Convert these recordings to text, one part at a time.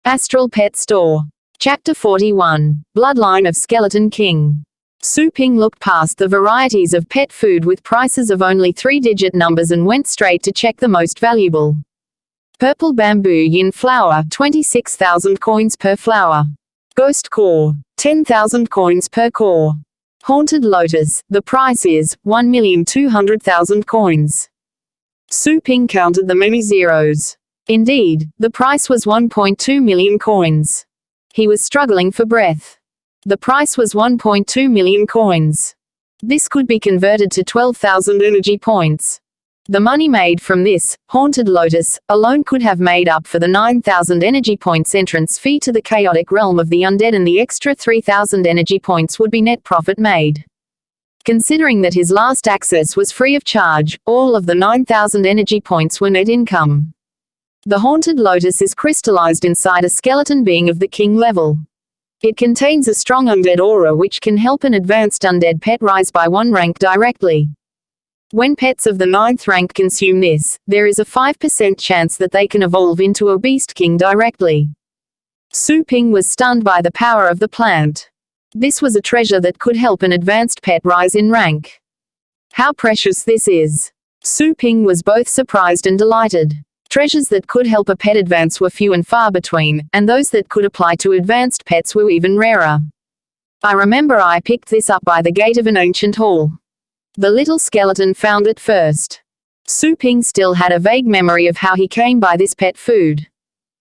Astral Pet Store. Chapter 41. Bloodline of Skeleton King. Su Ping looked past the varieties of pet food with prices of only 3-digit numbers and went straight to check the most valuable. Purple bamboo yin flower, 26,000 coins per flower. Ghost core, 10,000 coins per core. Haunted lotus, the price is 1,200,000 coins. Su Ping counted the many zeros. Indeed, the price was 1.2 million coins. He was struggling for breath. The price was 1.2 million coins. This could be converted to 12,000 energy points. The money made from this haunted lotus alone could have made up for the 9,000 energy points entrance fee to the chaotic realm of the undead, and the extra 3,000 energy points would be net profit made. Considering that his last access was free of charge, all of the 9,000 energy points were net income. The haunted lotus is crystallized inside a skeleton being of the king level. It contains a strong undead aura which can help an advanced undead pet rise by 1 rank directly. When pets of the 9th rank consume this, there is a 5% chance that they can evolve into a beast king directly. Su Ping was stunned by the power of the plant. This was a treasure that could help an advanced pet rise in rank. How precious this is! Su Ping was both surprised and delighted. Treasures that could help a pet advance were few and far between, and those that could apply to advanced pets were even rarer. I remember I picked this up by the gate of an ancient hall. The little skeleton found it first. Su Ping still had a vague memory of how he came by this pet food.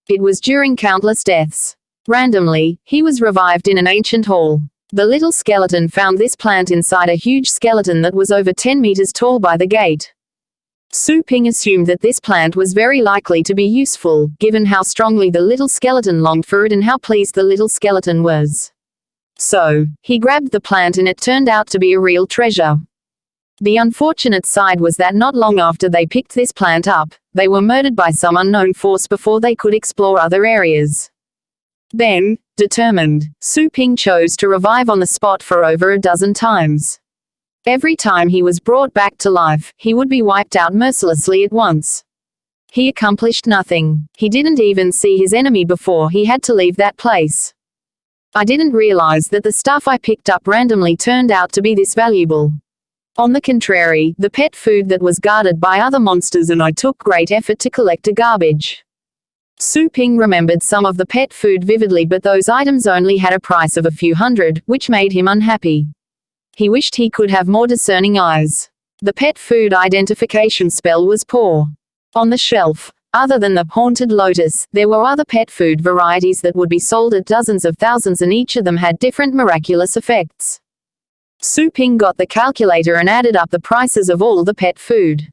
It was during countless deaths. Randomly, he was revived in an ancient hall. The little skeleton found this plant inside a huge skeleton that was over 10 meters tall by the gate. Su Ping assumed that this plant was very likely to be useful, given how strongly the little skeleton longed for it and how pleased the little skeleton was. So, he grabbed the plant and it turned out to be a real treasure. The unfortunate side was that not long after they picked this plant up, they were murdered by some unknown force before they could explore other areas. Then, determined, Su Ping chose to revive on the spot for over a dozen times. Every time he was brought back to life, he would be wiped out mercilessly at once. He accomplished nothing. He didn't even see his enemy before he had to leave that place. I didn't realize that the stuff I picked up randomly turned out to be this valuable. On the contrary, the pet food that was guarded by other monsters, and I took great effort to collect the garbage. Su Ping remembered some of the pet food vividly, but those items only had a price of a few hundred, which made him unhappy. He wished he could have more discerning eyes. The pet food identification spell was poor. On the shelf, other than the haunted lotus, there were other pet food varieties that would be sold at dozens of thousands, and each of them had different miraculous effects. Su Ping got the calculator and added up the prices of all the pet food.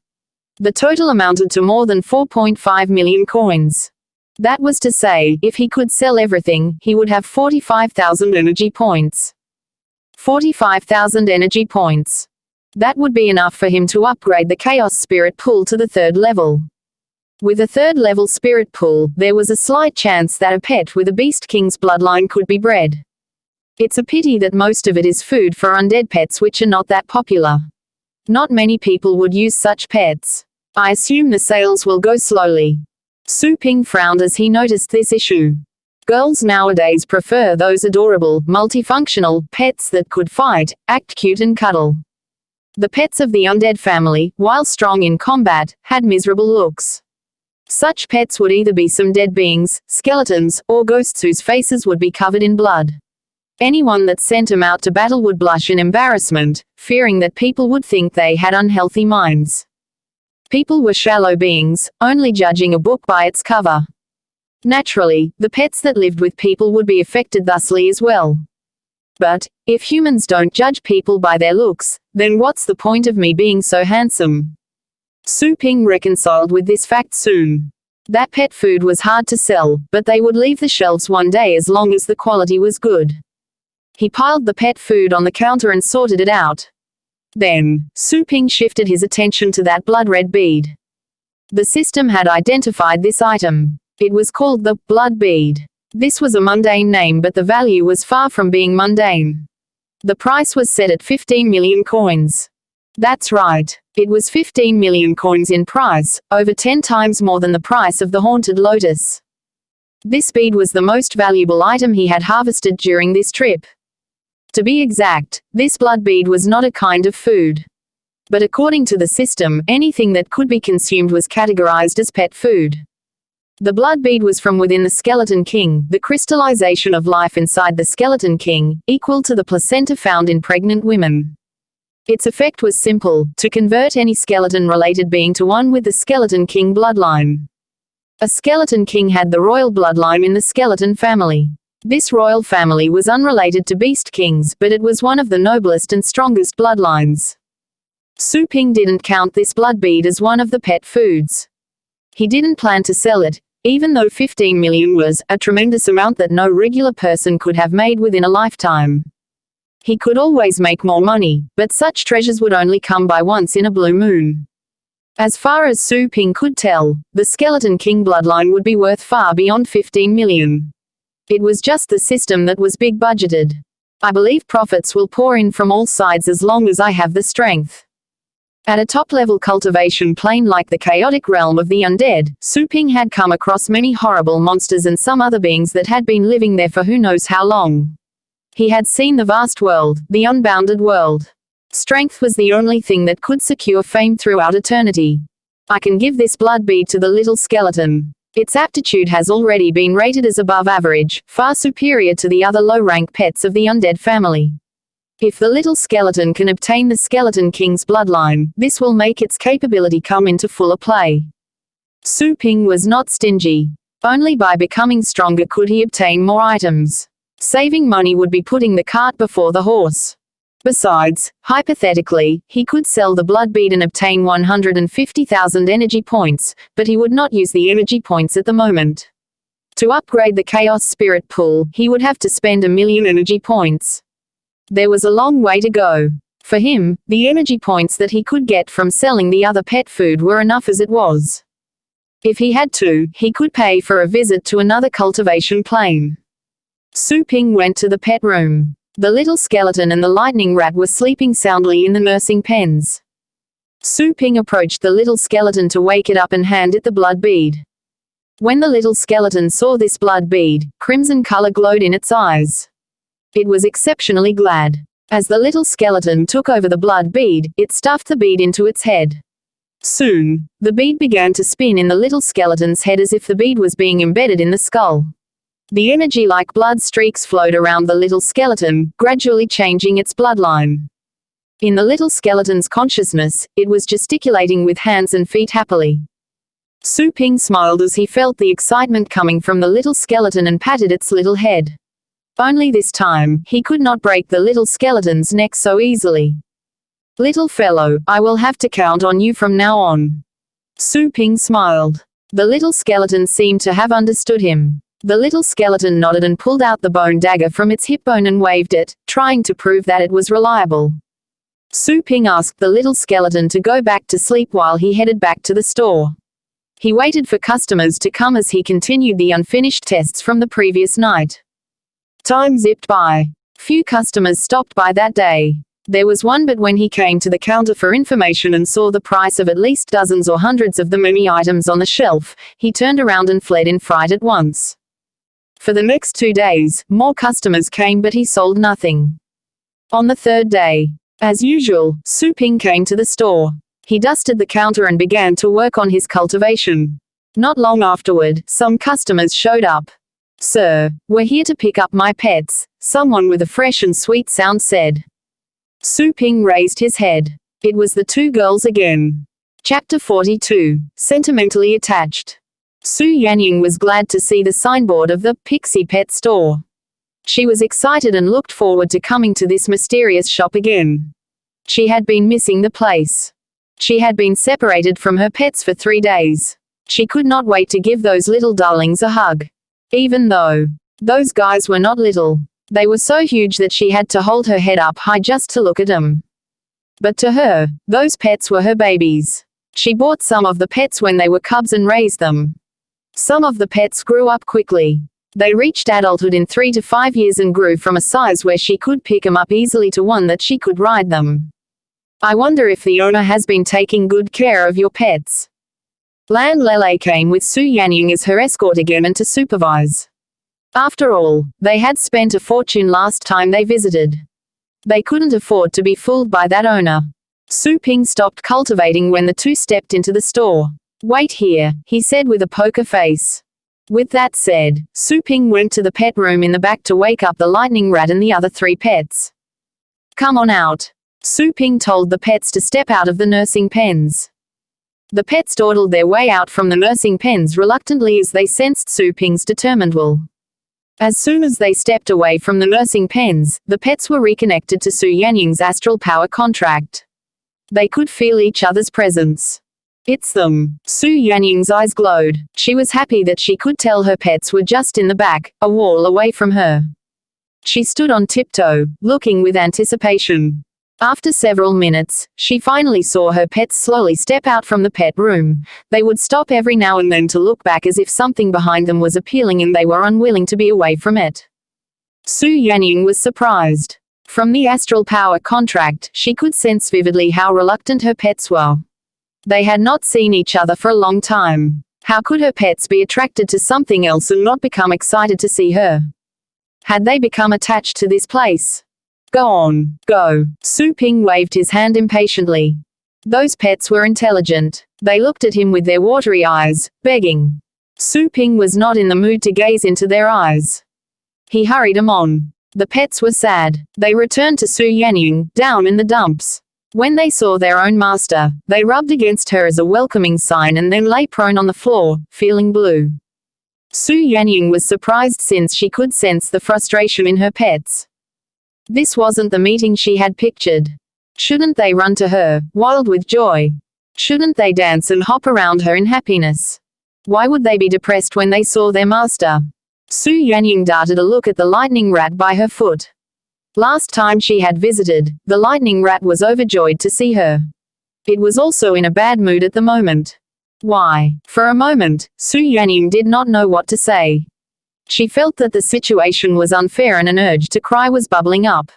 The total amounted to more than 4.5 million coins. That was to say, if he could sell everything, he would have 45,000 energy points. 45,000 energy points. That would be enough for him to upgrade the Chaos Spirit Pool to the 3rd level. With a 3rd level Spirit Pool, there was a slight chance that a pet with a Beast King's bloodline could be bred. It's a pity that most of it is food for undead pets, which are not that popular. Not many people would use such pets. I assume the sales will go slowly. Su Ping frowned as he noticed this issue. Girls nowadays prefer those adorable, multifunctional pets that could fight, act cute and cuddle. The pets of the undead family, while strong in combat, had miserable looks. Such pets would either be some dead beings, skeletons, or ghosts whose faces would be covered in blood. Anyone that sent them out to battle would blush in embarrassment, fearing that people would think they had unhealthy minds. People were shallow beings, only judging a book by its cover. Naturally, the pets that lived with people would be affected thusly as well. But, if humans don't judge people by their looks, then what's the point of me being so handsome? Su Ping reconciled with this fact soon. That pet food was hard to sell, but they would leave the shelves one day as long as the quality was good. He piled the pet food on the counter and sorted it out. Then, Su Ping shifted his attention to that blood-red bead. The system had identified this item. It was called the blood bead. This was a mundane name, but the value was far from being mundane. The price was set at 15 million coins. That's right. It was 15 million coins in price, over 10 times more than the price of the haunted lotus. This bead was the most valuable item he had harvested during this trip. To be exact, this blood bead was not a kind of food. But according to the system, anything that could be consumed was categorized as pet food. The blood bead was from within the skeleton king, the crystallization of life inside the skeleton king, equal to the placenta found in pregnant women. Its effect was simple, to convert any skeleton-related being to one with the skeleton king bloodline. A skeleton king had the royal bloodline in the skeleton family. This royal family was unrelated to beast kings, but it was one of the noblest and strongest bloodlines. Su Ping didn't count this blood bead as one of the pet foods. He didn't plan to sell it, even though 15 million was a tremendous amount that no regular person could have made within a lifetime. He could always make more money, but such treasures would only come by once in a blue moon. As far as Su Ping could tell, the skeleton king bloodline would be worth far beyond 15 million. It was just the system that was big budgeted. I believe profits will pour in from all sides as long as I have the strength. At a top-level cultivation plane like the chaotic realm of the undead, Su Ping had come across many horrible monsters and some other beings that had been living there for who knows how long. He had seen the vast world, the unbounded world. Strength was the only thing that could secure fame throughout eternity. I can give this blood bead to the little skeleton. Its aptitude has already been rated as above average, far superior to the other low-rank pets of the undead family. If the little skeleton can obtain the skeleton king's bloodline, this will make its capability come into fuller play. Su Ping was not stingy. Only by becoming stronger could he obtain more items. Saving money would be putting the cart before the horse. Besides, hypothetically, he could sell the blood bead and obtain 150,000 energy points, but he would not use the energy points at the moment. To upgrade the Chaos Spirit pool, he would have to spend 1 million energy points. There was a long way to go. For him, the energy points that he could get from selling the other pet food were enough as it was. If he had to, he could pay for a visit to another cultivation plane. Su Ping went to the pet room. The little skeleton and the lightning rat were sleeping soundly in the nursing pens. Su Ping approached the little skeleton to wake it up and hand it the blood bead. When the little skeleton saw this blood bead, crimson color glowed in its eyes. It was exceptionally glad. As the little skeleton took over the blood bead, it stuffed the bead into its head. Soon, the bead began to spin in the little skeleton's head as if the bead was being embedded in the skull. The energy like blood streaks flowed around the little skeleton, gradually changing its bloodline. In the little skeleton's consciousness, it was gesticulating with hands and feet happily. Su Ping smiled as he felt the excitement coming from the little skeleton and patted its little head. Only this time, he could not break the little skeleton's neck so easily. "Little fellow, I will have to count on you from now on." Su Ping smiled. The little skeleton seemed to have understood him. The little skeleton nodded and pulled out the bone dagger from its hip bone and waved it, trying to prove that it was reliable. Su Ping asked the little skeleton to go back to sleep while he headed back to the store. He waited for customers to come as he continued the unfinished tests from the previous night. Time zipped by. Few customers stopped by that day. There was one, but when he came to the counter for information and saw the price of at least dozens or hundreds of the many items on the shelf, he turned around and fled in fright at once. For the next 2 days, more customers came but he sold nothing. On the third day, as usual, Su Ping came to the store. He dusted the counter and began to work on his cultivation. Not long afterward, some customers showed up. "Sir, we're here to pick up my pets," someone with a fresh and sweet sound said. Su Ping raised his head. It was the two girls again. Chapter 42. Sentimentally Attached. Xuanhuan was glad to see the signboard of the Pixie Pet store. She was excited and looked forward to coming to this mysterious shop again. She had been missing the place. She had been separated from her pets for 3 days. She could not wait to give those little darlings a hug. Even though those guys were not little, they were so huge that she had to hold her head up high just to look at them. But to her, those pets were her babies. She bought some of the pets when they were cubs and raised them. Some of the pets grew up quickly. They reached adulthood in 3 to 5 years and grew from a size where she could pick them up easily to one that she could ride them. "I wonder if the owner has been taking good care of your pets." Lan Lele came with Xuanhuan as her escort again and to supervise. After all, they had spent a fortune last time they visited. They couldn't afford to be fooled by that owner. Su Ping stopped cultivating when the two stepped into the store. "Wait here," he said with a poker face. With that said, Su Ping went to the pet room in the back to wake up the lightning rat and the other 3 pets. "Come on out." Su Ping told the pets to step out of the nursing pens. The pets dawdled their way out from the nursing pens reluctantly as they sensed Su Ping's determined will. As soon as they stepped away from the nursing pens, the pets were reconnected to Xuanhuan's astral power contract. They could feel each other's presence. "It's them." Xuanhuan's eyes glowed. She was happy that she could tell her pets were just in the back, a wall away from her. She stood on tiptoe, looking with anticipation. After several minutes, she finally saw her pets slowly step out from the pet room. They would stop every now and then to look back as if something behind them was appealing and they were unwilling to be away from it. Xuanhuan was surprised. From the astral power contract, she could sense vividly how reluctant her pets were. They had not seen each other for a long time. How could her pets be attracted to something else and not become excited to see her? Had they become attached to this place? "Go on, go." Su Ping waved his hand impatiently. Those pets were intelligent. They looked at him with their watery eyes, begging. Su Ping was not in the mood to gaze into their eyes. He hurried them on. The pets were sad. They returned to Xuanhuan, down in the dumps. When they saw their own master, they rubbed against her as a welcoming sign and then lay prone on the floor, feeling blue. Xuanhuan was surprised since she could sense the frustration in her pets. This wasn't the meeting she had pictured. Shouldn't they run to her, wild with joy? Shouldn't they dance and hop around her in happiness? Why would they be depressed when they saw their master? Xuanhuan darted a look at the lightning rat by her foot. Last time she had visited, the lightning rat was overjoyed to see her. It was also in a bad mood at the moment. Why? For a moment, Xuanhuan did not know what to say. She felt that the situation was unfair and an urge to cry was bubbling up.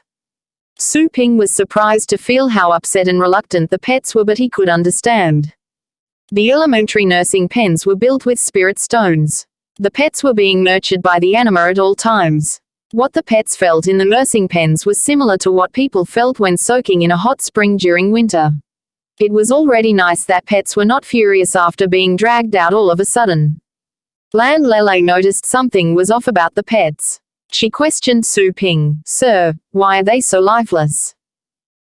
Su Ping was surprised to feel how upset and reluctant the pets were, but he could understand. The elementary nursing pens were built with spirit stones. The pets were being nurtured by the anima at all times. What the pets felt in the nursing pens was similar to what people felt when soaking in a hot spring during winter. It was already nice that pets were not furious after being dragged out all of a sudden. Lan Lele noticed something was off about the pets. She questioned Su Ping. "Sir, why are they so lifeless?"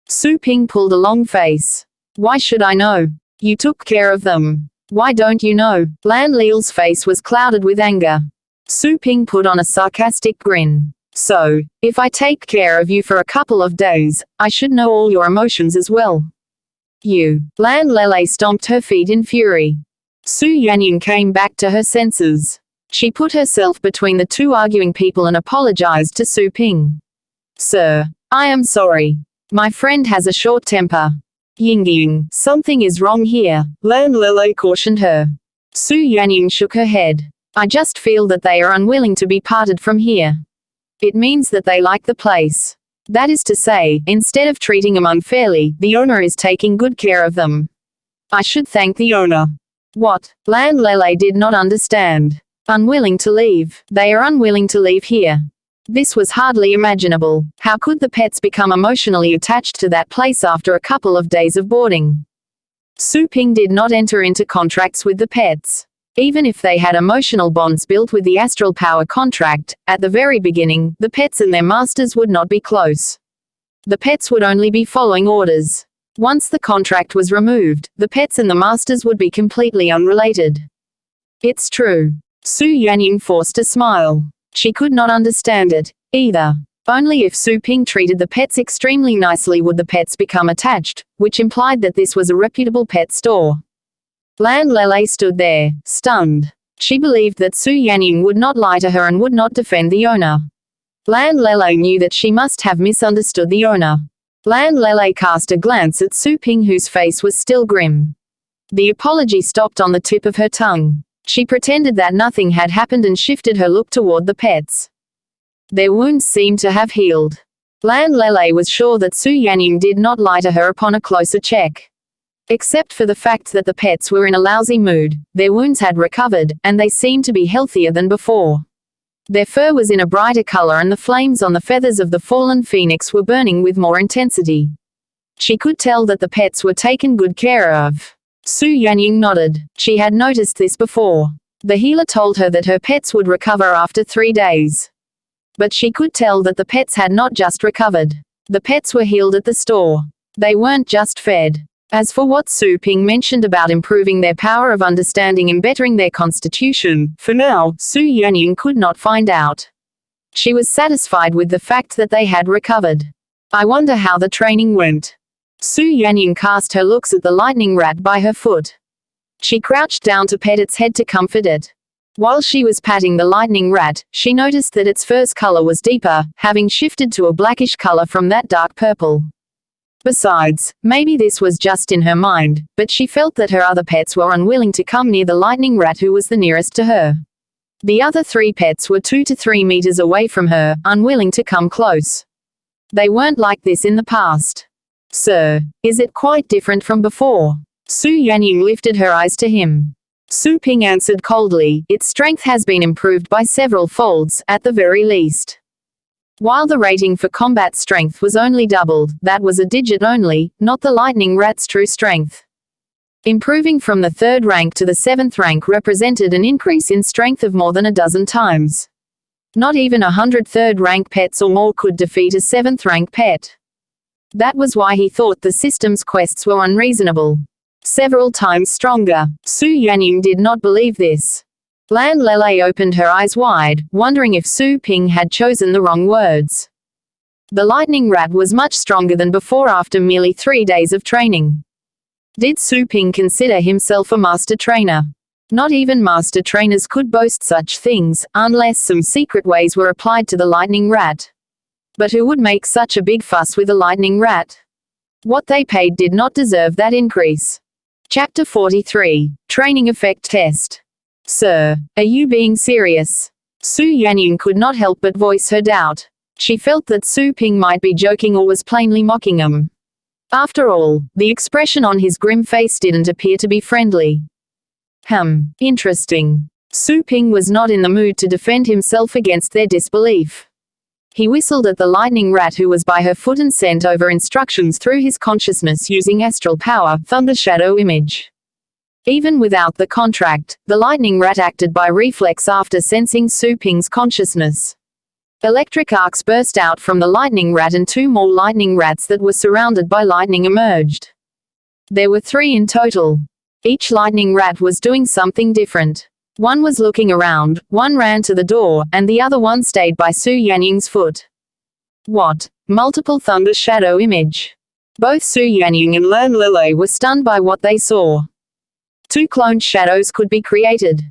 Su Ping pulled a long face. "Why should I know? You took care of them. Why don't you know?" Lan Leel's face was clouded with anger. Su Ping put on a sarcastic grin. "So, if I take care of you for a couple of days, I should know all your emotions as well." "You." Lan Lele stomped her feet in fury. Xuanhuan came back to her senses. She put herself between the two arguing people and apologized to Su Ping. "Sir, I am sorry. My friend has a short temper." "Yingying, something is wrong here," Lan Lele cautioned her. Xuanhuan shook her head. "I just feel that they are unwilling to be parted from here. It means that they like the place. That is to say, instead of treating them unfairly, the owner is taking good care of them. I should thank the owner." "What?" Lan Lele did not understand. "Unwilling to leave. They are unwilling to leave here." This was hardly imaginable. How could the pets become emotionally attached to that place after a couple of days of boarding? Su Ping did not enter into contracts with the pets. Even if they had emotional bonds built with the astral power contract, at the very beginning, the pets and their masters would not be close. The pets would only be following orders. Once the contract was removed, the pets and the masters would be completely unrelated. "It's true." Xuanhuan forced a smile. She could not understand it, either. Only if Su Ping treated the pets extremely nicely would the pets become attached, which implied that this was a reputable pet store. Lan Lele stood there, stunned. She believed that Xuanhuan would not lie to her and would not defend the owner. Lan Lele knew that she must have misunderstood the owner. Lan Lele cast a glance at Su Ping, whose face was still grim. The apology stopped on the tip of her tongue. She pretended that nothing had happened and shifted her look toward the pets. Their wounds seemed to have healed. Lan Lele was sure that Xuanhuan did not lie to her upon a closer check. Except for the fact that the pets were in a lousy mood, their wounds had recovered, and they seemed to be healthier than before. Their fur was in a brighter color and the flames on the feathers of the fallen phoenix were burning with more intensity. She could tell that the pets were taken good care of. Xuanhuan nodded. She had noticed this before. The healer told her that her pets would recover after 3 days. But she could tell that the pets had not just recovered. The pets were healed at the store. They weren't just fed. As for what Su Ping mentioned about improving their power of understanding and bettering their constitution, for now, Xuanhuan could not find out. She was satisfied with the fact that they had recovered. I wonder how the training went. Xuanhuan cast her looks at the lightning rat by her foot. She crouched down to pet its head to comfort it. While she was patting the lightning rat, she noticed that its fur's color was deeper, having shifted to a blackish color from that dark purple. Besides, maybe this was just in her mind, but she felt that her other pets were unwilling to come near the lightning rat who was the nearest to her. The other 3 pets were 2 to 3 meters away from her, unwilling to come close. They weren't like this in the past. Sir, is it quite different from before? Xuanhuan lifted her eyes to him. Su Ping answered coldly, its strength has been improved by several folds, at the very least. While the rating for combat strength was only doubled, that was a digit only, not the lightning rat's true strength. Improving from the 3rd rank to the 7th rank represented an increase in strength of more than a dozen times. Not even 100 3rd rank pets or more could defeat a 7th rank pet. That was why he thought the system's quests were unreasonable. Several times stronger. Xuanhuan did not believe this. Lan Lele opened her eyes wide, wondering if Su Ping had chosen the wrong words. The lightning rat was much stronger than before after merely 3 days of training. Did Su Ping consider himself a master trainer? Not even master trainers could boast such things, unless some secret ways were applied to the lightning rat. But who would make such a big fuss with a lightning rat? What they paid did not deserve that increase. Chapter 43. Training Effect Test. Sir, are you being serious? Xuanhuan could not help but voice her doubt. She felt that Su Ping might be joking or was plainly mocking him. After all, the expression on his grim face didn't appear to be friendly. Interesting. Su Ping was not in the mood to defend himself against their disbelief. He whistled at the lightning rat who was by her foot and sent over instructions through his consciousness using astral power, thunder shadow image. Even without the contract, the lightning rat acted by reflex after sensing Su Ping's consciousness. Electric arcs burst out from the lightning rat and 2 more lightning rats that were surrounded by lightning emerged. There were 3 in total. Each lightning rat was doing something different. One was looking around, one ran to the door, and the other one stayed by Xuanhuan's foot. What? Multiple thunder shadow image. Both Xuanhuan and Lan Lele were stunned by what they saw. 2 cloned shadows could be created.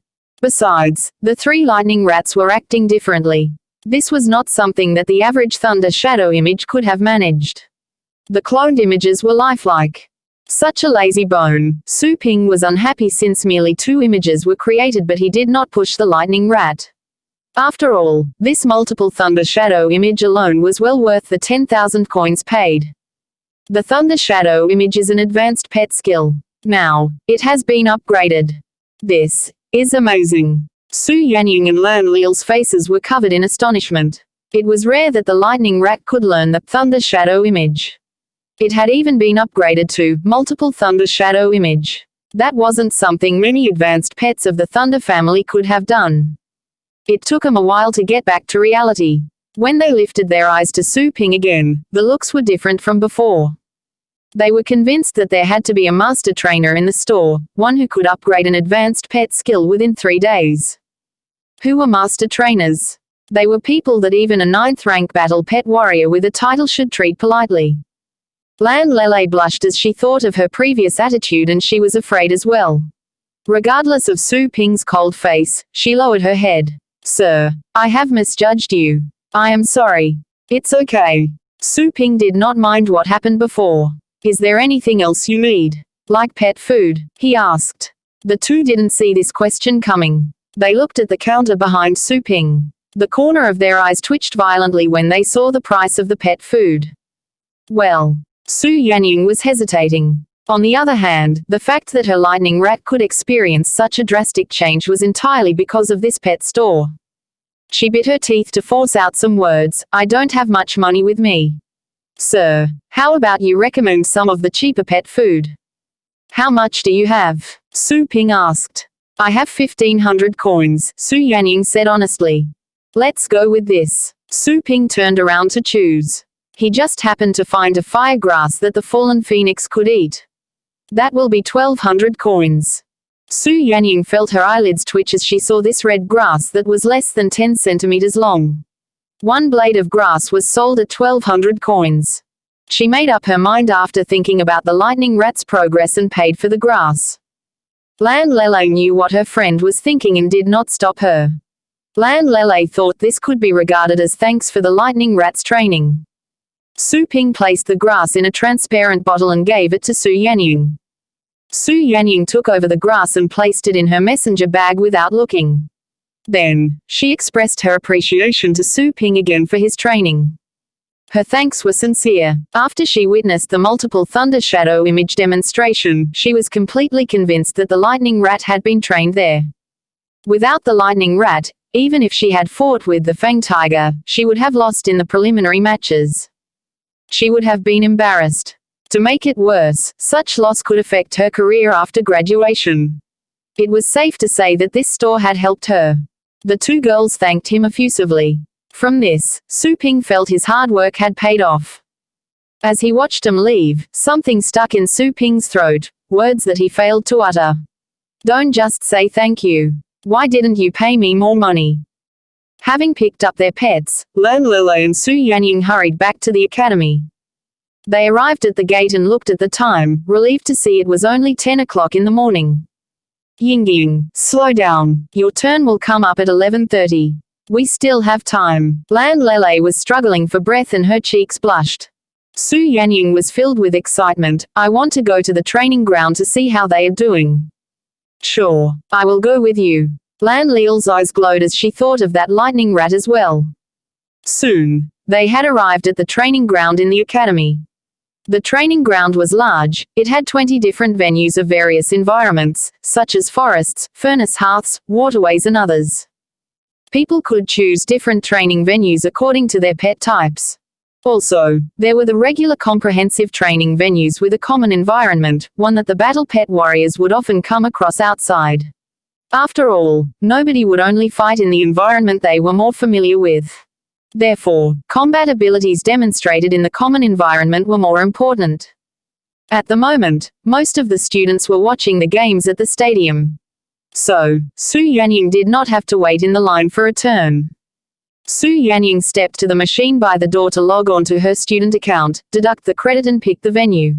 Besides, the 3 lightning rats were acting differently. This was not something that the average thunder shadow image could have managed. The cloned images were lifelike. Such a lazy bone. Su Ping was unhappy since merely 2 images were created, but he did not push the lightning rat. After all, this multiple thunder shadow image alone was well worth the 10,000 coins paid. The thunder shadow image is an advanced pet skill. Now, it has been upgraded. This is amazing. Xuanhuan and Lan Leel's faces were covered in astonishment. It was rare that the lightning rat could learn the thunder shadow image. It had even been upgraded to multiple thunder shadow image. That wasn't something many advanced pets of the thunder family could have done. It took them a while to get back to reality. When they lifted their eyes to Su Ping again, the looks were different from before. They were convinced that there had to be a master trainer in the store, one who could upgrade an advanced pet skill within 3 days. Who were master trainers? They were people that even a 9th rank battle pet warrior with a title should treat politely. Lan Lele blushed as she thought of her previous attitude, and she was afraid as well. Regardless of Su Ping's cold face, she lowered her head. Sir, I have misjudged you. I am sorry. It's okay. Su Ping did not mind what happened before. Is there anything else you need? Like pet food? He asked. The 2 didn't see this question coming. They looked at the counter behind Su Ping. The corner of their eyes twitched violently when they saw the price of the pet food. Well, Xuanhuan was hesitating. On the other hand, the fact that her lightning rat could experience such a drastic change was entirely because of this pet store. She bit her teeth to force out some words. "I don't have much money with me. Sir, how about you recommend some of the cheaper pet food?" "How much do you have?" Su Ping asked. "I have 1,500 coins," Xuanhuan said honestly. "Let's go with this." Su Ping turned around to choose. He just happened to find a fire grass that the fallen phoenix could eat. "That will be 1,200 coins. Xuanhuan felt her eyelids twitch as she saw this red grass that was less than 10 centimeters long. One blade of grass was sold at 1,200 coins. She made up her mind after thinking about the lightning rat's progress and paid for the grass. Lan Lele knew what her friend was thinking and did not stop her. Lan Lele thought this could be regarded as thanks for the lightning rat's training. Su Ping placed the grass in a transparent bottle and gave it to Xuanhuan. Xuanhuan took over the grass and placed it in her messenger bag without looking. Then, she expressed her appreciation to Su Ping again for his training. Her thanks were sincere. After she witnessed the multiple thunder shadow image demonstration, she was completely convinced that the lightning rat had been trained there. Without the lightning rat, even if she had fought with the Fang Tiger, she would have lost in the preliminary matches. She would have been embarrassed. To make it worse, such loss could affect her career after graduation. It was safe to say that this store had helped her. The two girls thanked him effusively. From this, Su Ping felt his hard work had paid off. As he watched them leave, something stuck in Su Ping's throat, words that he failed to utter. "Don't just say thank you. Why didn't you pay me more money?" Having picked up their pets, Lan Lele and Xuanhuan hurried back to the academy. They arrived at the gate and looked at the time, relieved to see it was only 10 o'clock in the morning. "Yingying, slow down. Your turn will come up at 11:30. We still have time." Lan Lele was struggling for breath and her cheeks blushed. Xuanhuan was filled with excitement. "I want to go to the training ground to see how they are doing." "Sure, I will go with you." Lan Leel's eyes glowed as she thought of that lightning rat as well. Soon, they had arrived at the training ground in the academy. The training ground was large. It had 20 different venues of various environments, such as forests, furnace hearths, waterways and others. People could choose different training venues according to their pet types. Also, there were the regular comprehensive training venues with a common environment, one that the battle pet warriors would often come across outside. After all, nobody would only fight in the environment they were more familiar with. Therefore, combat abilities demonstrated in the common environment were more important. At the moment, most of the students were watching the games at the stadium. So, Xuanhuan did not have to wait in the line for a turn. Xuanhuan stepped to the machine by the door to log on to her student account, deduct the credit and pick the venue.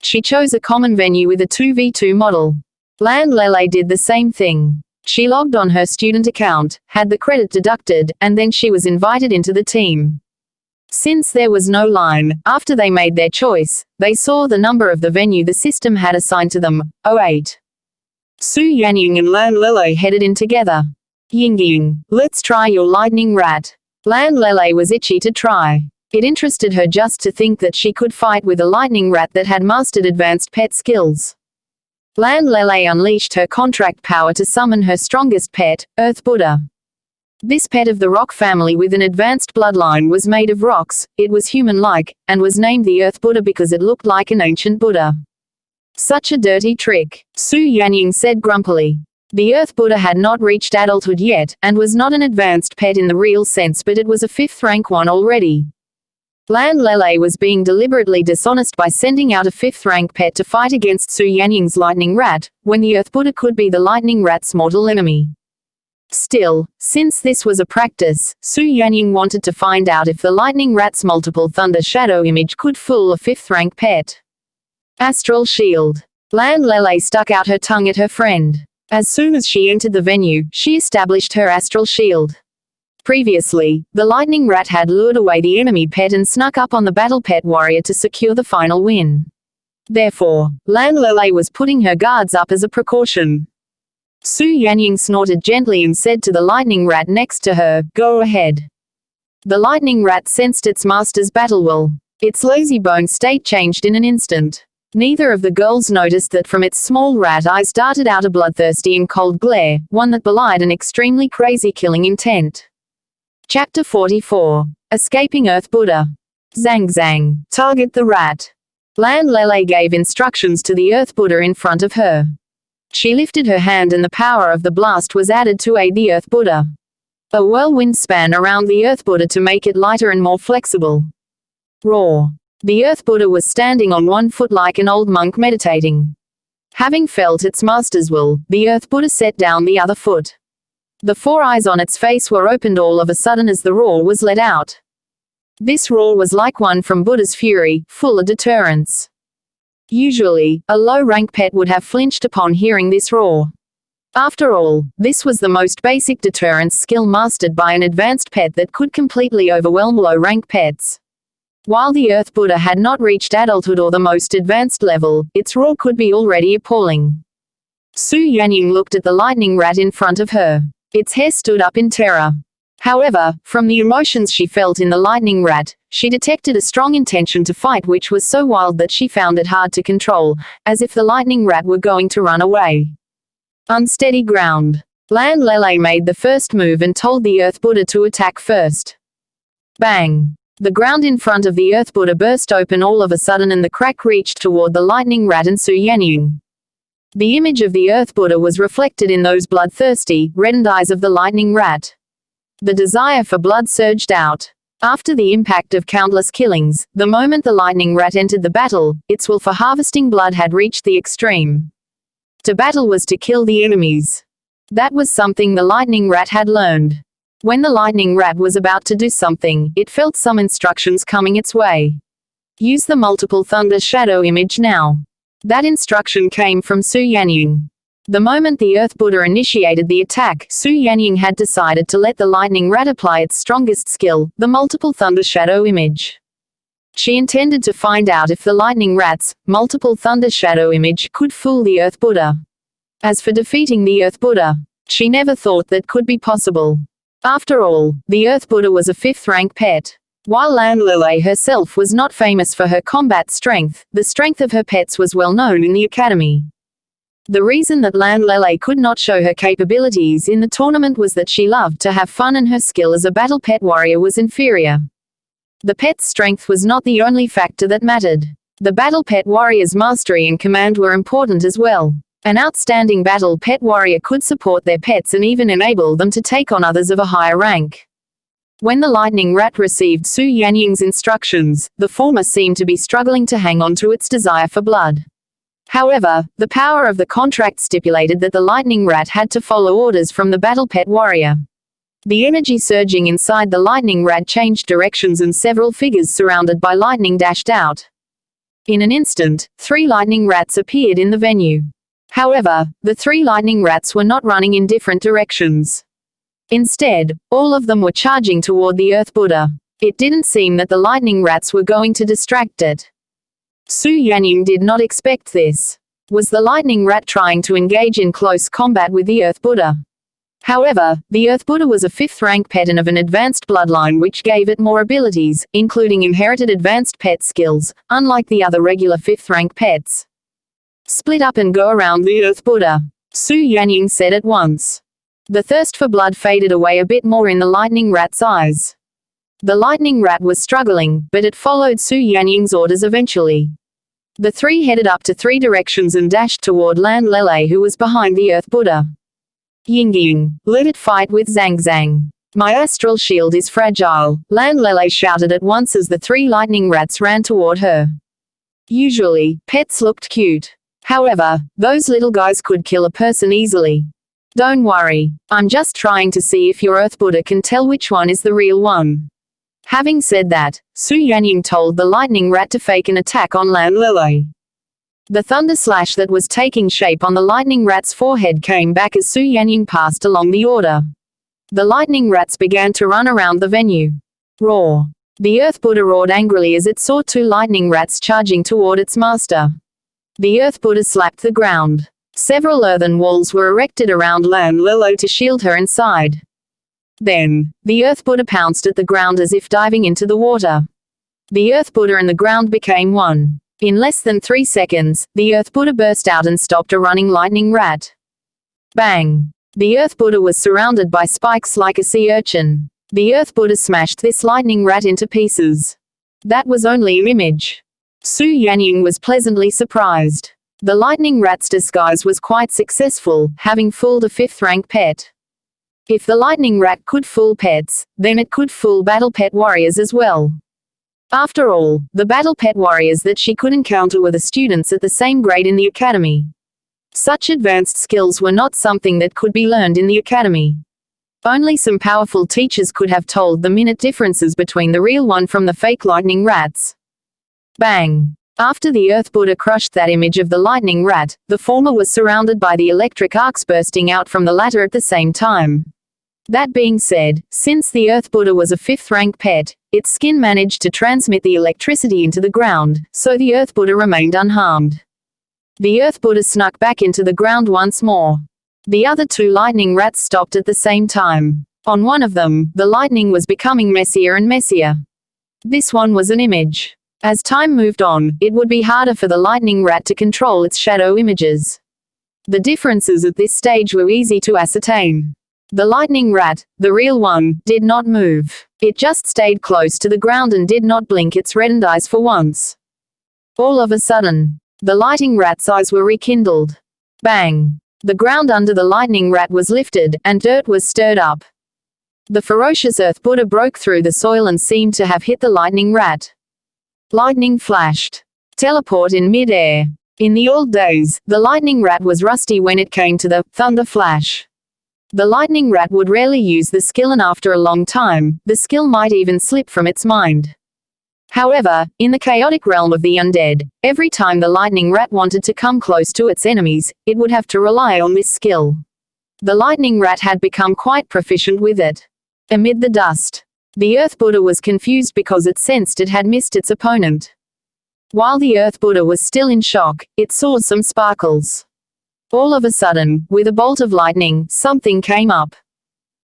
She chose a common venue with a 2v2 model. Lan Lele did the same thing. She logged on her student account, had the credit deducted, and then she was invited into the team. Since there was no line, after they made their choice, they saw the number of the venue the system had assigned to them, 08. Xuanhuan and Lan Lele headed in together. "Yingying, let's try your lightning rat." Lan Lele was itchy to try. It interested her just to think that she could fight with a lightning rat that had mastered advanced pet skills. Lan Lele unleashed her contract power to summon her strongest pet, Earth Buddha. This pet of the rock family with an advanced bloodline was made of rocks, it was human-like, and was named the Earth Buddha because it looked like an ancient Buddha. "Such a dirty trick," Xuanhuan said grumpily. The Earth Buddha had not reached adulthood yet, and was not an advanced pet in the real sense, but it was a 5th rank one already. Lan Lele was being deliberately dishonest by sending out a 5th rank pet to fight against Xuanhuan's lightning rat, when the Earth Buddha could be the lightning rat's mortal enemy. Still, since this was a practice, Xuanhuan wanted to find out if the lightning rat's multiple thunder shadow image could fool a 5th rank pet. Astral shield. Lan Lele stuck out her tongue at her friend. As soon as she entered the venue, she established her astral shield. Previously, the lightning rat had lured away the enemy pet and snuck up on the battle pet warrior to secure the final win. Therefore, Lan Lele was putting her guards up as a precaution. Xuanhuan snorted gently and said to the lightning rat next to her, "Go ahead." The lightning rat sensed its master's battle will. Its lazy bone state changed in an instant. Neither of the girls noticed that from its small rat eyes darted out a bloodthirsty and cold glare, one that belied an extremely crazy killing intent. Chapter 44. Escaping Earth Buddha. Zang Zang. Target the rat. Lan Lele gave instructions to the Earth Buddha in front of her. She lifted her hand and the power of the blast was added to aid the Earth Buddha. A whirlwind span around the Earth Buddha to make it lighter and more flexible. Roar. The Earth Buddha was standing on one foot like an old monk meditating. Having felt its master's will, the Earth Buddha set down the other foot. The four eyes on its face were opened all of a sudden as the roar was let out. This roar was like one from Buddha's fury, full of deterrence. Usually, a low-rank pet would have flinched upon hearing this roar. After all, this was the most basic deterrence skill mastered by an advanced pet that could completely overwhelm low-rank pets. While the Earth Buddha had not reached adulthood or the most advanced level, its roar could be already appalling. Xuanhuan looked at the lightning rat in front of her. Its hair stood up in terror. However, from the emotions she felt in the lightning rat, she detected a strong intention to fight which was so wild that she found it hard to control, as if the lightning rat were going to run away. Unsteady ground. Lan Lele made the first move and told the Earth Buddha to attack first. Bang! The ground in front of the Earth Buddha burst open all of a sudden and the crack reached toward the lightning rat and Xuanhuan. The image of the Earth Buddha was reflected in those bloodthirsty, reddened eyes of the lightning rat. The desire for blood surged out. After the impact of countless killings, the moment the lightning rat entered the battle, its will for harvesting blood had reached the extreme. To battle was to kill the enemies. That was something the lightning rat had learned. When the lightning rat was about to do something, it felt some instructions coming its way. Use the multiple thunder shadow image now. That instruction came from Xuanhuan. The moment the Earth Buddha initiated the attack, Xuanhuan had decided to let the lightning rat apply its strongest skill, the multiple thunder shadow image. She intended to find out if the lightning rat's multiple thunder shadow image could fool the Earth Buddha. As for defeating the Earth Buddha, she never thought that could be possible. After all, the Earth Buddha was a fifth-rank pet. While Lan Lele herself was not famous for her combat strength, the strength of her pets was well known in the academy. The reason that Lan Lele could not show her capabilities in the tournament was that she loved to have fun and her skill as a battle pet warrior was inferior. The pet's strength was not the only factor that mattered. The battle pet warrior's mastery and command were important as well. An outstanding battle pet warrior could support their pets and even enable them to take on others of a higher rank. When the lightning rat received Xuanhuan's instructions, the former seemed to be struggling to hang on to its desire for blood. However, the power of the contract stipulated that the lightning rat had to follow orders from the battle pet warrior. The energy surging inside the lightning rat changed directions and several figures surrounded by lightning dashed out. In an instant, 3 lightning rats appeared in the venue. However, the 3 lightning rats were not running in different directions. Instead, all of them were charging toward the Earth Buddha. It didn't seem that the lightning rats were going to distract it. Xuanhuan did not expect this. Was the lightning rat trying to engage in close combat with the Earth Buddha? However, the Earth Buddha was a 5th-rank pet and of an advanced bloodline which gave it more abilities, including inherited advanced pet skills, unlike the other regular 5th-rank pets. Split up and go around the Earth Buddha, Xuanhuan said at once. The thirst for blood faded away a bit more in the lightning rat's eyes. The lightning rat was struggling, but it followed Xuanhuan's orders eventually. The 3 headed up to 3 directions and dashed toward Lan Lele who was behind the Earth Buddha. Ying, let it fight with Zang Zang. My astral shield is fragile, Lan Lele shouted at once as the 3 lightning rats ran toward her. Usually, pets looked cute. However, those little guys could kill a person easily. Don't worry, I'm just trying to see if your Earth Buddha can tell which one is the real one. Having said that, Xuanhuan told the lightning rat to fake an attack on Lan Lele. The thunder slash that was taking shape on the lightning rat's forehead came back as Xuanhuan passed along the order. The lightning rats began to run around the venue. Roar. The Earth Buddha roared angrily as it saw 2 lightning rats charging toward its master. The Earth Buddha slapped the ground. Several earthen walls were erected around Lan Lele to shield her inside. Then, the Earth Buddha pounced at the ground as if diving into the water. The Earth Buddha and the ground became one. In less than 3 seconds, the Earth Buddha burst out and stopped a running lightning rat. Bang! The Earth Buddha was surrounded by spikes like a sea urchin. The Earth Buddha smashed this lightning rat into pieces. That was only an image. Xuanhuan was pleasantly surprised. The lightning rat's disguise was quite successful, having fooled a 5th-rank pet. If the lightning rat could fool pets, then it could fool battle pet warriors as well. After all, the battle pet warriors that she could encounter were the students at the same grade in the academy. Such advanced skills were not something that could be learned in the academy. Only some powerful teachers could have told the minute differences between the real one from the fake lightning rats. Bang! After the Earth Buddha crushed that image of the lightning rat, the former was surrounded by the electric arcs bursting out from the latter at the same time. That being said, since the Earth Buddha was a 5th-rank pet, its skin managed to transmit the electricity into the ground, so the Earth Buddha remained unharmed. The Earth Buddha snuck back into the ground once more. The other 2 lightning rats stopped at the same time. On one of them, the lightning was becoming messier and messier. This one was an image. As time moved on, it would be harder for the lightning rat to control its shadow images. The differences at this stage were easy to ascertain. The lightning rat, the real one, did not move. It just stayed close to the ground and did not blink its reddened eyes for once. All of a sudden, the lightning rat's eyes were rekindled. Bang! The ground under the lightning rat was lifted, and dirt was stirred up. The ferocious Earth Buddha broke through the soil and seemed to have hit the lightning rat. Lightning flashed. Teleport in mid-air. In the old days, the lightning rat was rusty when it came to the thunder flash. The lightning rat would rarely use the skill, and after a long time, the skill might even slip from its mind. However, in the chaotic realm of the undead, every time the lightning rat wanted to come close to its enemies, it would have to rely on this skill. The lightning rat had become quite proficient with it. Amid the dust, the Earth Buddha was confused because it sensed it had missed its opponent. While the Earth Buddha was still in shock, it saw some sparkles. All of a sudden, with a bolt of lightning, something came up.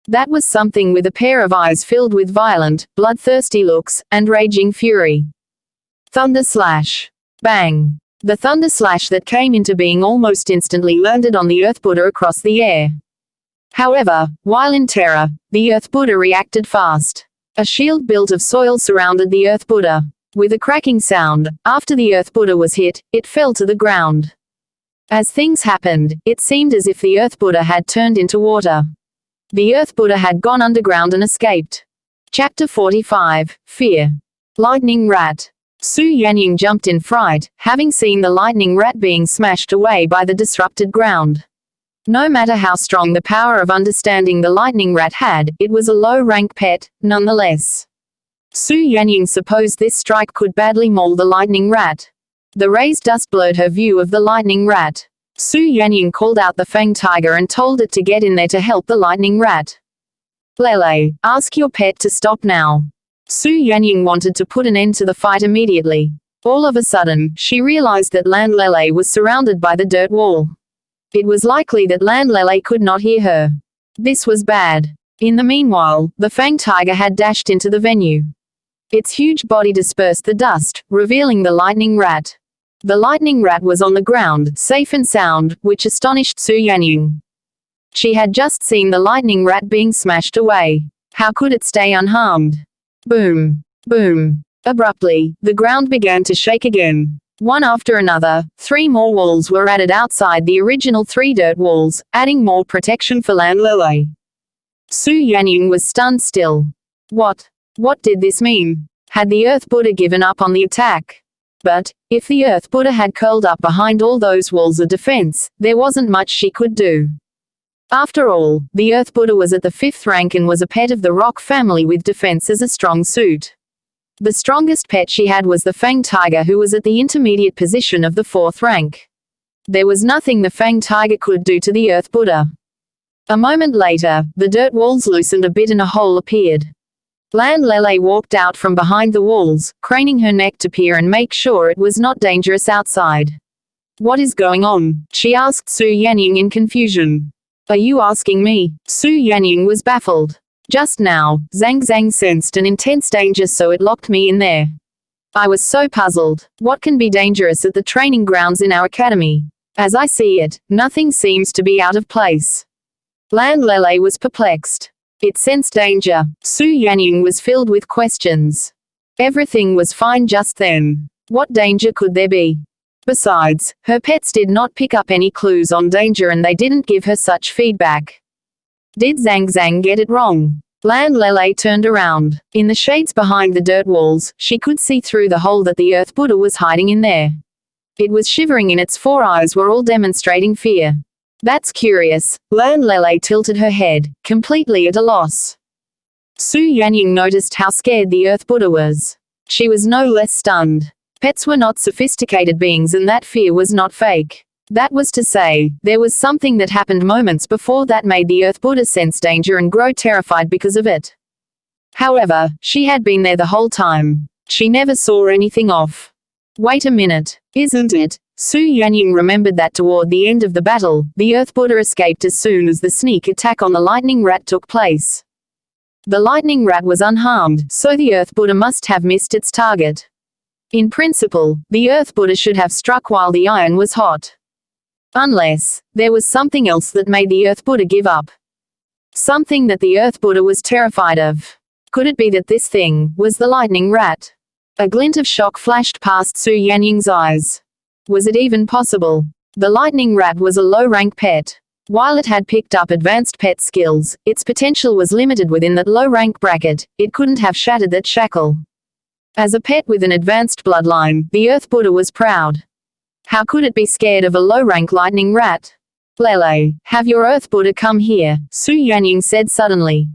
That was something with a pair of eyes filled with violent, bloodthirsty looks, and raging fury. Thunder slash. Bang! The thunder slash that came into being almost instantly landed on the Earth Buddha across the air. However, while in terror, the Earth Buddha reacted fast. A shield built of soil surrounded the Earth Buddha. With a cracking sound, after the Earth Buddha was hit, it fell to the ground. As things happened, it seemed as if the Earth Buddha had turned into water. The Earth Buddha had gone underground and escaped. Chapter 45, Fear. Lightning Rat. Xuanhuan jumped in fright, having seen the lightning rat being smashed away by the disrupted ground. No matter how strong the power of understanding the lightning rat had, it was a low-rank pet, nonetheless. Xuanhuan supposed this strike could badly maul the lightning rat. The raised dust blurred her view of the lightning rat. Xuanhuan called out the fang tiger and told it to get in there to help the lightning rat. Lele, ask your pet to stop now. Xuanhuan wanted to put an end to the fight immediately. All of a sudden, she realized that Land Lele was surrounded by the dirt wall. It was likely that Land Lele could not hear her. This was bad. In the meanwhile, the fang tiger had dashed into the venue. Its huge body dispersed the dust, revealing the lightning rat. The lightning rat was on the ground, safe and sound, which astonished Xuanhuan. She had just seen the lightning rat being smashed away. How could it stay unharmed? Boom! Boom! Abruptly, the ground began to shake again. One after another, 3 more walls were added outside the original 3 dirt walls, adding more protection for Land Lele. Xuanhuan was stunned still. What did this mean? Had the Earth Buddha given up on the attack? But, if the Earth Buddha had curled up behind all those walls of defense, there wasn't much she could do. After all, the Earth Buddha was at the 5th rank and was a pet of the rock family with defense as a strong suit. The strongest pet she had was the fang tiger, who was at the intermediate position of the 4th rank. There was nothing the fang tiger could do to the Earth Buddha. A moment later, the dirt walls loosened a bit and a hole appeared. Land Lele walked out from behind the walls, craning her neck to peer and make sure it was not dangerous outside. What is going on? She asked Xuanhuan in confusion. Are you asking me? Xuanhuan was baffled. Just now, Zhang sensed an intense danger, so it locked me in there. I was so puzzled. What can be dangerous at the training grounds in our academy? As I see it, nothing seems to be out of place. Lan Lele was perplexed. It sensed danger. Xuanhuan was filled with questions. Everything was fine just then. What danger could there be? Besides, her pets did not pick up any clues on danger and they didn't give her such feedback. Did Zhang Zhang get it wrong? Lan Lele turned around. In the shades behind the dirt walls, she could see through the hole that the Earth Buddha was hiding in there. It was shivering and its 4 eyes were all demonstrating fear. That's curious. Lan Lele tilted her head, completely at a loss. Xuanhuan noticed how scared the Earth Buddha was. She was no less stunned. Pets were not sophisticated beings and that fear was not fake. That was to say, there was something that happened moments before that made the Earth Buddha sense danger and grow terrified because of it. However, she had been there the whole time. She never saw anything off. Wait a minute, isn't it? Xuanhuan remembered that toward the end of the battle, the Earth Buddha escaped as soon as the sneak attack on the lightning rat took place. The lightning rat was unharmed, so the Earth Buddha must have missed its target. In principle, the Earth Buddha should have struck while the iron was hot. Unless, there was something else that made the Earth Buddha give up. Something that the Earth Buddha was terrified of. Could it be that this thing was the lightning rat? A glint of shock flashed past Xuanhuan's eyes. Was it even possible? The lightning rat was a low-rank pet. While it had picked up advanced pet skills, its potential was limited within that low-rank bracket. It couldn't have shattered that shackle. As a pet with an advanced bloodline, the Earth Buddha was proud. How could it be scared of a low-rank lightning rat? Lele, have your Earth Buddha come here, Xuanhuan said suddenly.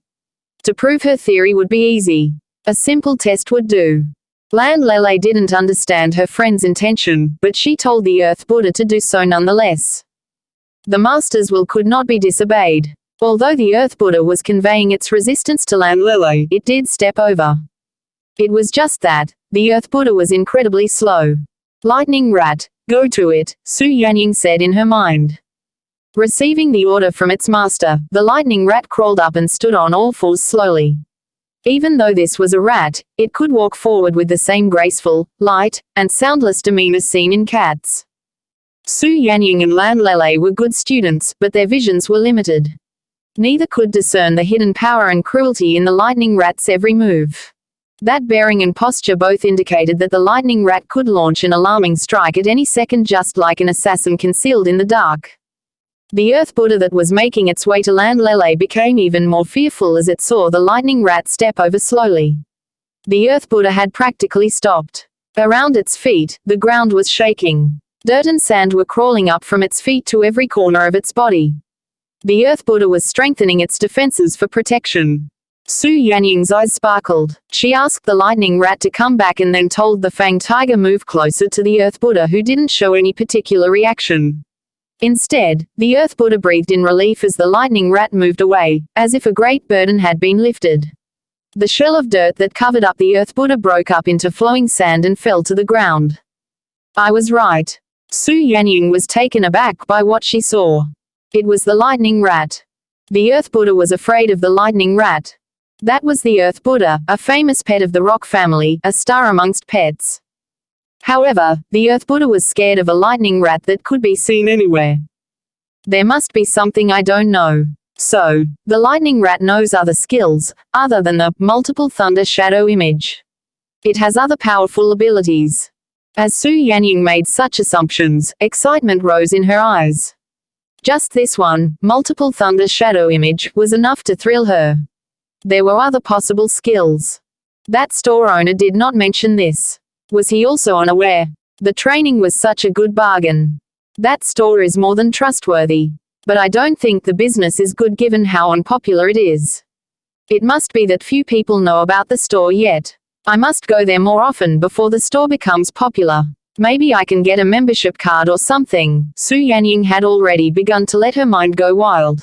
To prove her theory would be easy. A simple test would do. Lan Lele didn't understand her friend's intention, but she told the Earth Buddha to do so nonetheless. The Master's will could not be disobeyed. Although the Earth Buddha was conveying its resistance to Lan Lele, it did step over. It was just that, the Earth Buddha was incredibly slow. Lightning rat, go to it, Xuanhuan said in her mind. Receiving the order from its master, the lightning rat crawled up and stood on all fours slowly. Even though this was a rat, it could walk forward with the same graceful, light, and soundless demeanor seen in cats. Xuanhuan and Lan Lele were good students, but their visions were limited. Neither could discern the hidden power and cruelty in the lightning rat's every move. That bearing and posture both indicated that the lightning rat could launch an alarming strike at any second, just like an assassin concealed in the dark. The Earth Buddha that was making its way to Lan Lele became even more fearful as it saw the lightning rat step over slowly. The Earth Buddha had practically stopped. Around its feet, the ground was shaking. Dirt and sand were crawling up from its feet to every corner of its body. The Earth Buddha was strengthening its defenses for protection. Xuanhuan's eyes sparkled. She asked the lightning rat to come back and then told the fanged tiger move closer to the Earth Buddha, who didn't show any particular reaction. Instead, the Earth Buddha breathed in relief as the lightning rat moved away, as if a great burden had been lifted. The shell of dirt that covered up the Earth Buddha broke up into flowing sand and fell to the ground. I was right. Xuanhuan was taken aback by what she saw. It was the lightning rat. The Earth Buddha was afraid of the lightning rat. That was the Earth Buddha, a famous pet of the rock family, a star amongst pets. However, the Earth Buddha was scared of a lightning rat that could be seen anywhere. There must be something I don't know. So, the lightning rat knows other skills, other than the multiple thunder shadow image. It has other powerful abilities. As Xuanhuan made such assumptions, excitement rose in her eyes. Just this one, multiple thunder shadow image, was enough to thrill her. There were other possible skills. That store owner did not mention this. Was he also unaware? The training was such a good bargain. That store is more than trustworthy. But I don't think the business is good given how unpopular it is. It must be that few people know about the store yet. I must go there more often before the store becomes popular. Maybe I can get a membership card or something. Xuanhuan had already begun to let her mind go wild.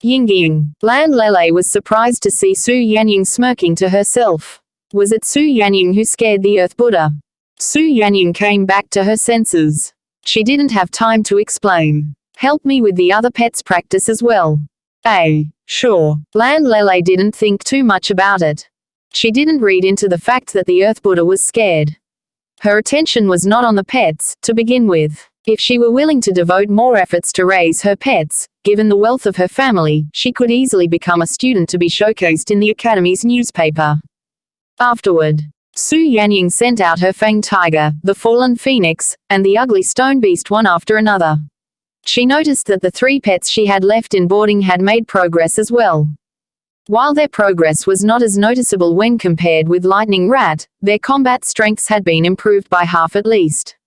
Yingying. Lan Lele was surprised to see Xuanhuan smirking to herself. Was it Xuanhuan who scared the Earth Buddha? Xuanhuan came back to her senses. She didn't have time to explain. Help me with the other pets practice as well. Sure. Lan Lele didn't think too much about it. She didn't read into the fact that the Earth Buddha was scared. Her attention was not on the pets, to begin with. If she were willing to devote more efforts to raise her pets, given the wealth of her family, she could easily become a student to be showcased in the Academy's newspaper. Afterward, Xuanhuan sent out her fanged tiger, the fallen phoenix, and the ugly stone beast one after another. She noticed that the 3 pets she had left in boarding had made progress as well. While their progress was not as noticeable when compared with Lightning Rat, their combat strengths had been improved by half at least.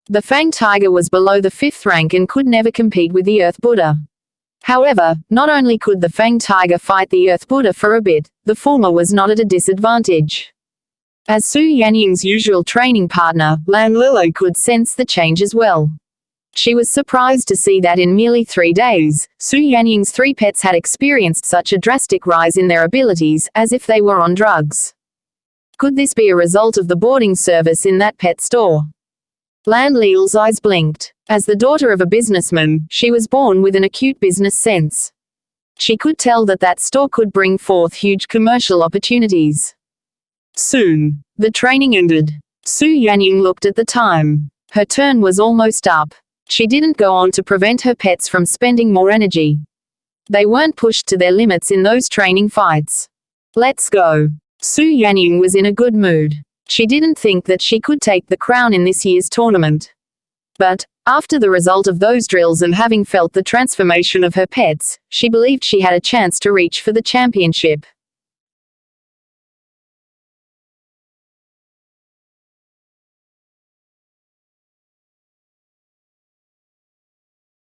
The fanged tiger was below the 5th rank and could never compete with the Earth Buddha. However, not only could the fanged tiger fight the Earth Buddha for a bit, the former was not at a disadvantage. As Xuanhuan's usual training partner, Lan Lilo could sense the change as well. She was surprised to see that in merely 3 days, Xuanhuan's 3 pets had experienced such a drastic rise in their abilities, as if they were on drugs. Could this be a result of the boarding service in that pet store? Lan Li's eyes blinked. As the daughter of a businessman, she was born with an acute business sense. She could tell that that store could bring forth huge commercial opportunities. Soon, the training ended. Xuanhuan looked at the time. Her turn was almost up. She didn't go on to prevent her pets from spending more energy. They weren't pushed to their limits in those training fights. Let's go. Xuanhuan was in a good mood. She didn't think that she could take the crown in this year's tournament. But, after the result of those drills and having felt the transformation of her pets, she believed she had a chance to reach for the championship.